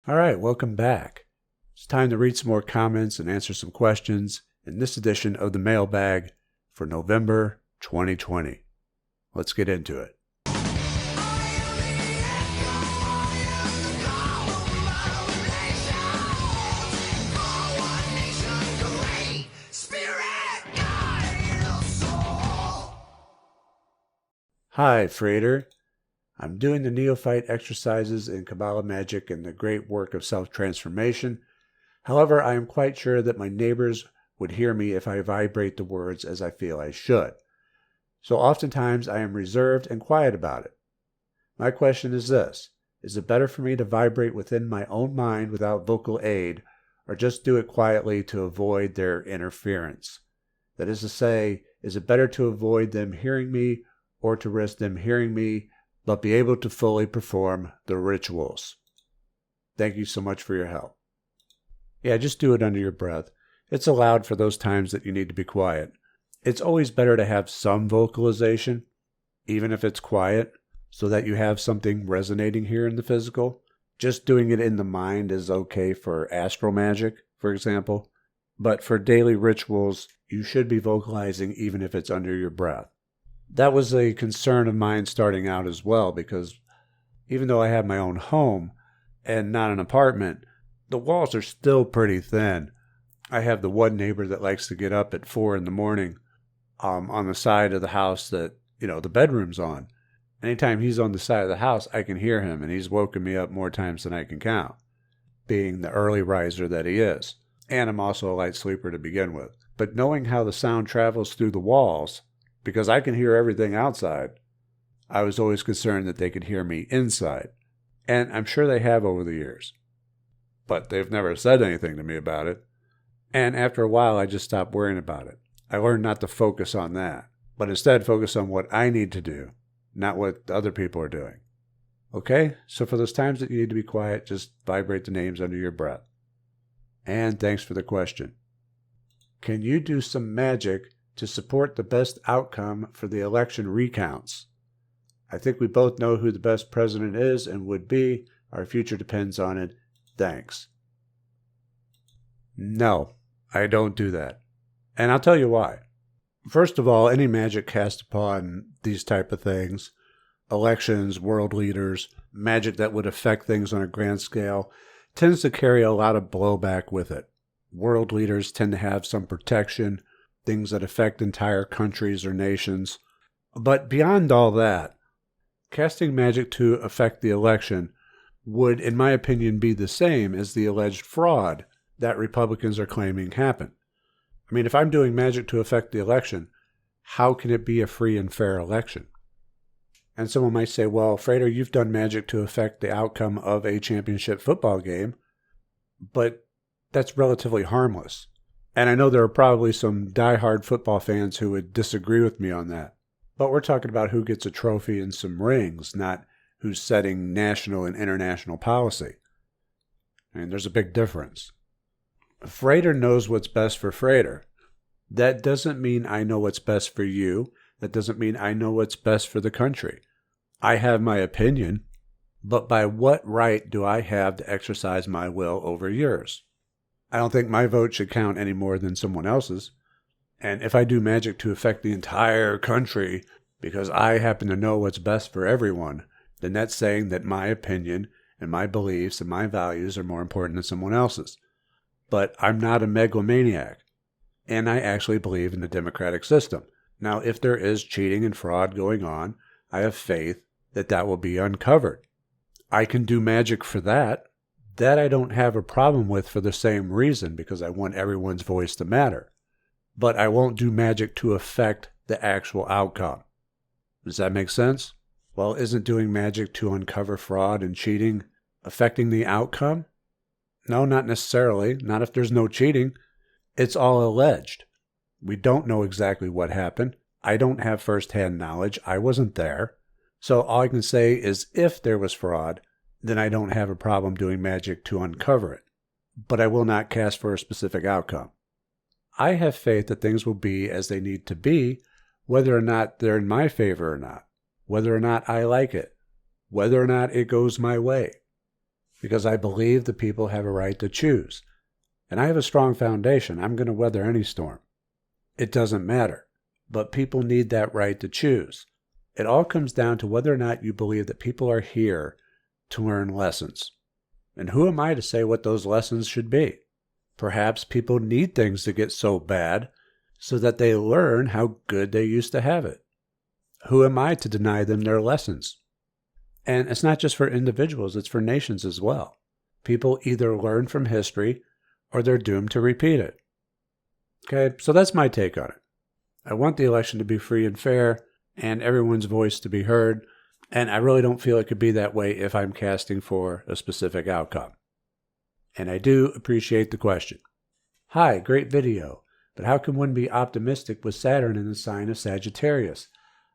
All right, welcome back. It's time to read some more comments and answer some questions in this edition of the Mailbag for November 2020. Let's get into it. Hi, Frater. I'm doing the neophyte exercises in Kabbalah magic and the great work of self-transformation. However, I am quite sure that my neighbors would hear me if I vibrate the words as I feel I should. So oftentimes I am reserved and quiet about it. My question is this: is it better for me to vibrate within my own mind without vocal aid, or just do it quietly to avoid their interference? That is to say, is it better to avoid them hearing me or to risk them hearing me but be able to fully perform the rituals? Thank you so much for your help. Yeah, just do it under your breath. It's allowed for those times that you need to be quiet. It's always better to have some vocalization, even if it's quiet, so that you have something resonating here in the physical. Just doing it in the mind is okay for astral magic, for example. But for daily rituals, you should be vocalizing even if it's under your breath. That was a concern of mine starting out as well, because even though I have my own home and not an apartment, the walls are still pretty thin. I have the one neighbor that likes to get up at 4 a.m. On the side of the house that, the bedroom's on. Anytime he's on the side of the house, I can hear him, and he's woken me up more times than I can count, being the early riser that he is. And I'm also a light sleeper to begin with. But knowing how the sound travels through the walls, because I can hear everything outside, I was always concerned that they could hear me inside. And I'm sure they have over the years. But they've never said anything to me about it. And after a while, I just stopped worrying about it. I learned not to focus on that, but instead focus on what I need to do, not what other people are doing. Okay? So for those times that you need to be quiet, just vibrate the names under your breath. And thanks for the question. Can you do some magic to support the best outcome for the election recounts? I think we both know who the best president is and would be. Our future depends on it. Thanks. No, I don't do that. And I'll tell you why. First of all, any magic cast upon these type of things, elections, world leaders, magic that would affect things on a grand scale, tends to carry a lot of blowback with it. World leaders tend to have some protection, things that affect entire countries or nations. But beyond all that, casting magic to affect the election would, in my opinion, be the same as the alleged fraud that Republicans are claiming happened. I mean, if I'm doing magic to affect the election, how can it be a free and fair election? And someone might say, well, Frater, you've done magic to affect the outcome of a championship football game, but that's relatively harmless. And I know there are probably some diehard football fans who would disagree with me on that. But we're talking about who gets a trophy and some rings, not who's setting national and international policy. I mean, there's a big difference. Frater knows what's best for Frater. That doesn't mean I know what's best for you. That doesn't mean I know what's best for the country. I have my opinion, but by what right do I have to exercise my will over yours? I don't think my vote should count any more than someone else's. And if I do magic to affect the entire country because I happen to know what's best for everyone, then that's saying that my opinion and my beliefs and my values are more important than someone else's. But I'm not a megalomaniac, and I actually believe in the democratic system. Now, if there is cheating and fraud going on, I have faith that that will be uncovered. I can do magic for that. That I don't have a problem with for the same reason, because I want everyone's voice to matter. But I won't do magic to affect the actual outcome. Does that make sense? Well, isn't doing magic to uncover fraud and cheating affecting the outcome? No, not necessarily. Not if there's no cheating. It's all alleged. We don't know exactly what happened. I don't have first-hand knowledge. I wasn't there. So all I can say is if there was fraud, then I don't have a problem doing magic to uncover it. But I will not cast for a specific outcome. I have faith that things will be as they need to be, whether or not they're in my favor or not, whether or not I like it, whether or not it goes my way. because I believe the people have a right to choose. And I have a strong foundation. I'm going to weather any storm. It doesn't matter. But people need that right to choose. It all comes down to whether or not you believe that people are here to learn lessons. And who am I to say what those lessons should be? Perhaps people need things to get so bad so that they learn how good they used to have it. Who am I to deny them their lessons? And it's not just for individuals, it's for nations as well. People either learn from history or they're doomed to repeat it. Okay, so that's my take on it. I want the election to be free and fair and everyone's voice to be heard, and I really don't feel it could be that way if I'm casting for a specific outcome. And I do appreciate the question. Hi, great video, but how can one be optimistic with Saturn in the sign of Sagittarius?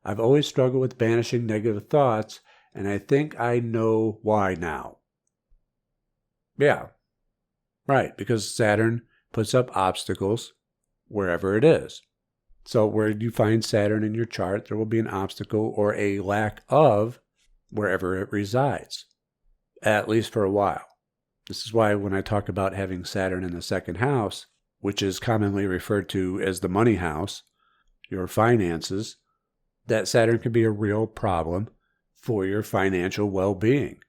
I've always struggled with banishing negative thoughts, and I think I know why now. Yeah, right, because Saturn puts up obstacles wherever it is. So where you find Saturn in your chart, there will be an obstacle or a lack of wherever it resides, at least for a while. This is why when I talk about having Saturn in the second house, which is commonly referred to as the money house, your finances, that Saturn can be a real problem for your financial well-being.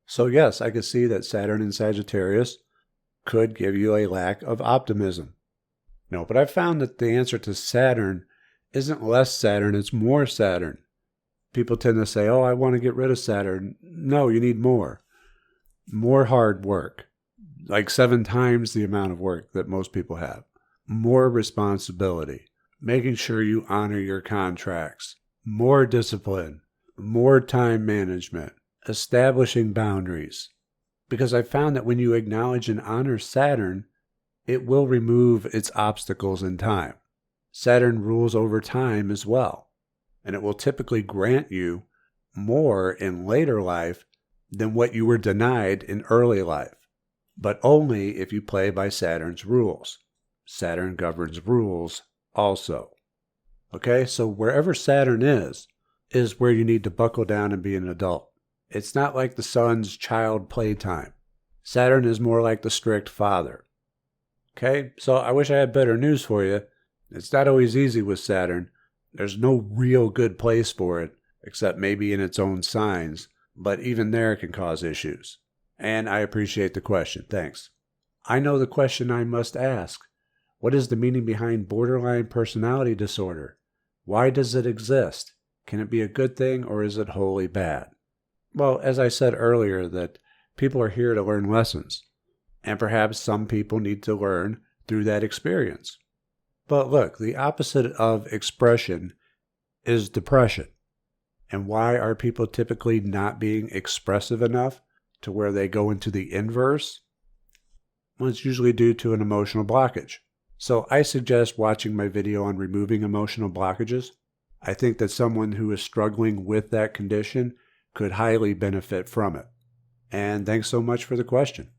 So yes, I could see that Saturn in Sagittarius could give you a lack of optimism. No, but I've found that the answer to Saturn isn't less Saturn, it's more Saturn. People tend to say, oh, I want to get rid of Saturn. No, you need more. More hard work, like 7 times the amount of work that most people have. More responsibility, making sure you honor your contracts. More discipline, more time management, establishing boundaries. Because I found that when you acknowledge and honor Saturn, it will remove its obstacles in time. Saturn rules over time as well, and it will typically grant you more in later life than what you were denied in early life, but only if you play by Saturn's rules. Saturn governs rules also. Okay, so wherever Saturn is where you need to buckle down and be an adult. It's not like the sun's child playtime. Saturn is more like the strict father. Okay, so I wish I had better news for you. It's not always easy with Saturn. There's no real good place for it, except maybe in its own signs, but even there it can cause issues. And I appreciate the question. Thanks. I know the question I must ask. What is the meaning behind borderline personality disorder? Why does it exist? Can it be a good thing or is it wholly bad? Well, as I said earlier, that people are here to learn lessons. And perhaps some people need to learn through that experience. But look, the opposite of expression is depression. And why are people typically not being expressive enough to where they go into the inverse? Well, it's usually due to an emotional blockage. So I suggest watching my video on removing emotional blockages. I think that someone who is struggling with that condition could highly benefit from it. And thanks so much for the question.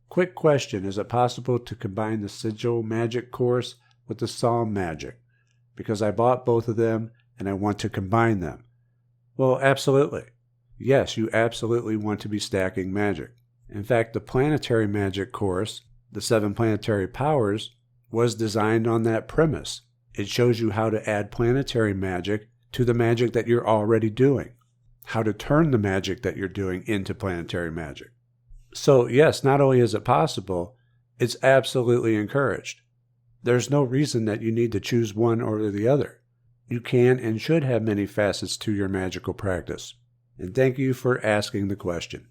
Quick question, is it possible to combine the Sigil Magic course with the Psalm Magic? Because I bought both of them and I want to combine them. Well, absolutely. Yes, you absolutely want to be stacking magic. In fact, the planetary magic course, the 7 planetary powers, was designed on that premise. It shows you how to add planetary magic to the magic that you're already doing, how to turn the magic that you're doing into planetary magic. So yes, not only is it possible, it's absolutely encouraged. There's no reason that you need to choose one or the other. You can and should have many facets to your magical practice. And thank you for asking the question.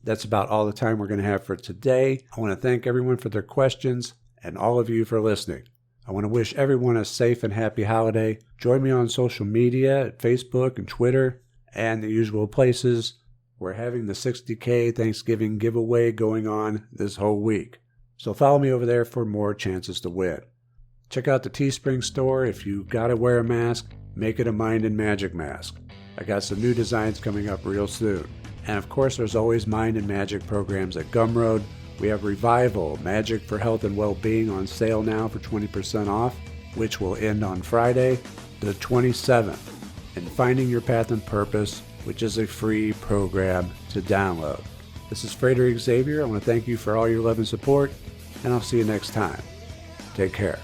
That's about all the time we're going to have for today. I want to thank everyone for their questions and all of you for listening. I want to wish everyone a safe and happy holiday. Join me on social media at Facebook and Twitter and the usual places. We're having the 60K Thanksgiving giveaway going on this whole week. So follow me over there for more chances to win. Check out the Teespring store. If you gotta wear a mask, make it a Mind and Magic mask. I got some new designs coming up real soon. And of course, there's always Mind and Magic programs at Gumroad. We have Revival, Magic for Health and Well-Being on sale now for 20% off, which will end on Friday, the 27th. And Finding Your Path and Purpose, which is a free program to download. This is Frater Xavier. I want to thank you for all your love and support, and I'll see you next time. Take care.